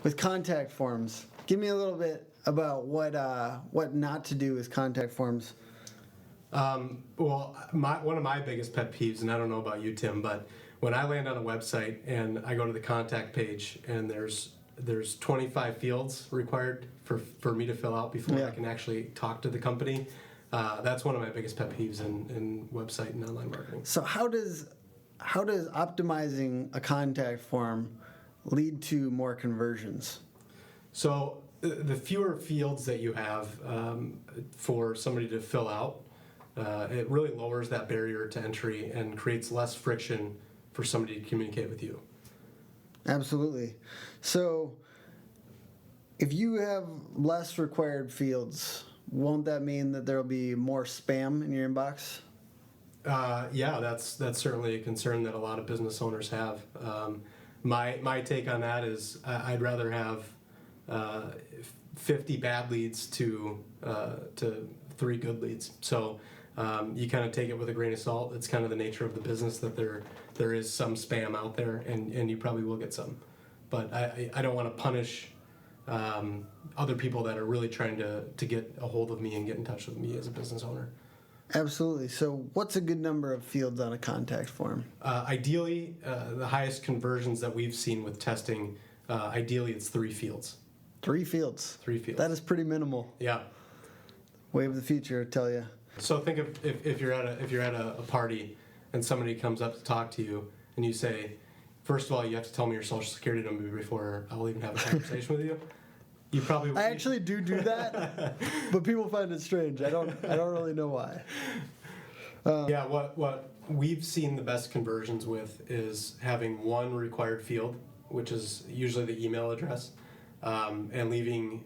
with contact forms. Give me a little bit about what not to do with contact forms. Well, one of my biggest pet peeves, and I don't know about you, Tim, but when I land on a website and I go to the contact page and there's 25 fields required for me to fill out before I can actually talk to the company, that's one of my biggest pet peeves in website and online marketing. So how does optimizing a contact form lead to more conversions? So the fewer fields that you have for somebody to fill out, it really lowers that barrier to entry and creates less friction for somebody to communicate with you. Absolutely. So if you have less required fields, won't that mean that there will be more spam in your inbox? Yeah, that's certainly a concern that a lot of business owners have. My take on that is I'd rather have 50 bad leads to 3 good leads. So you kind of take it with a grain of salt. It's kind of the nature of the business that there is some spam out there, and you probably will get some. But I don't want to punish other people that are really trying to get a hold of me and get in touch with me as a business owner. Absolutely. So what's a good number of fields on a contact form? Ideally, the highest conversions that we've seen with testing, ideally it's 3 fields. 3 fields. 3 fields. That is pretty minimal. Yeah. Way of the future, I tell you. So think of if you're at a party and somebody comes up to talk to you and you say, first of all, you have to tell me your social security number before I'll even have a conversation with you. You probably. I actually do that, but people find it strange. I don't really know why. Yeah, what we've seen the best conversions with is having 1 required field, which is usually the email address, and leaving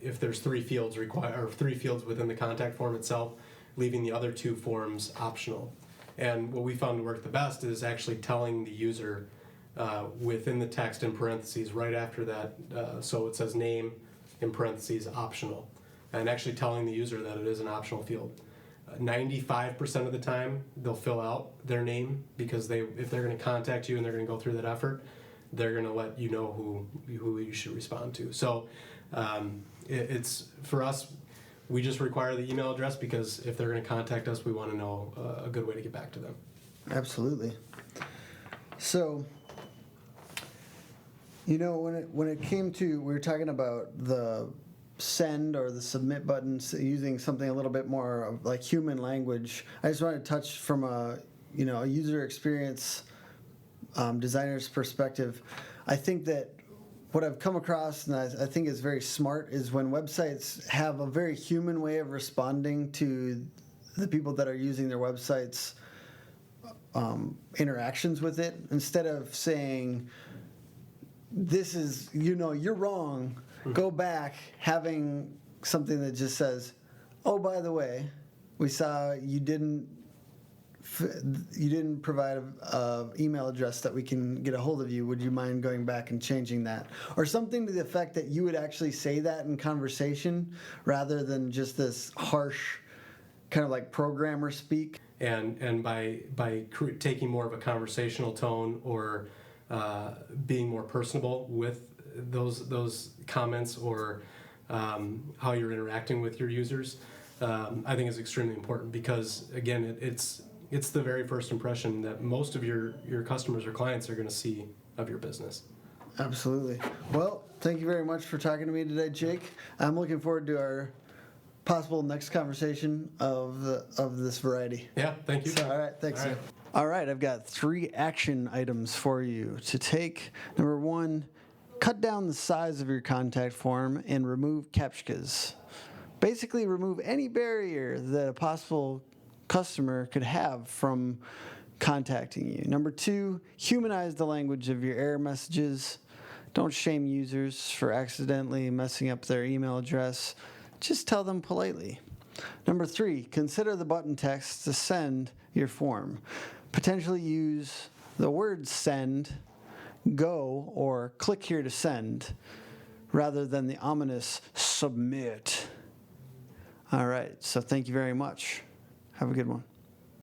if there's 3 fields or 3 fields within the contact form itself, leaving the other 2 forms optional. And what we found to work the best is actually telling the user within the text in parentheses right after that, so it says name in parentheses optional, and actually telling the user that it is an optional field. 95% of the time they'll fill out their name because if they're going to contact you and they're going to go through that effort, they're going to let you know who you should respond to. So it's for us, we just require the email address because if they're going to contact us, we want to know a good way to get back to them. Absolutely. So, when it came to, we were talking about the send or the submit buttons using something a little bit more like human language. I just wanted to touch from a user experience designer's perspective. I think that what I've come across, and I think is very smart, is when websites have a very human way of responding to the people that are using their websites' interactions with it. Instead of saying, this is, you're wrong, go back, having something that just says, oh, by the way, we saw you didn't provide an email address that we can get a hold of you. Would you mind going back and changing that? Or something to the effect that you would actually say that in conversation rather than just this harsh kind of like programmer speak. And by taking more of a conversational tone or being more personable with those comments or how you're interacting with your users, I think is extremely important because, again, it's the very first impression that most of your customers or clients are going to see of your business. Absolutely. Well, thank you very much for talking to me today, Jake. I'm looking forward to our possible next conversation of this variety. Yeah, thank you. So, all right, thanks. All right, I've got 3 action items for you to take. Number 1, cut down the size of your contact form and remove CAPTCHAs. Basically, remove any barrier that a possible customer could have from contacting you. Number 2, humanize the language of your error messages. Don't shame users for accidentally messing up their email address. Just tell them politely. Number 3, consider the button text to send your form. Potentially use the words send, go, or click here to send, rather than the ominous submit. All right, so thank you very much. Have a good one.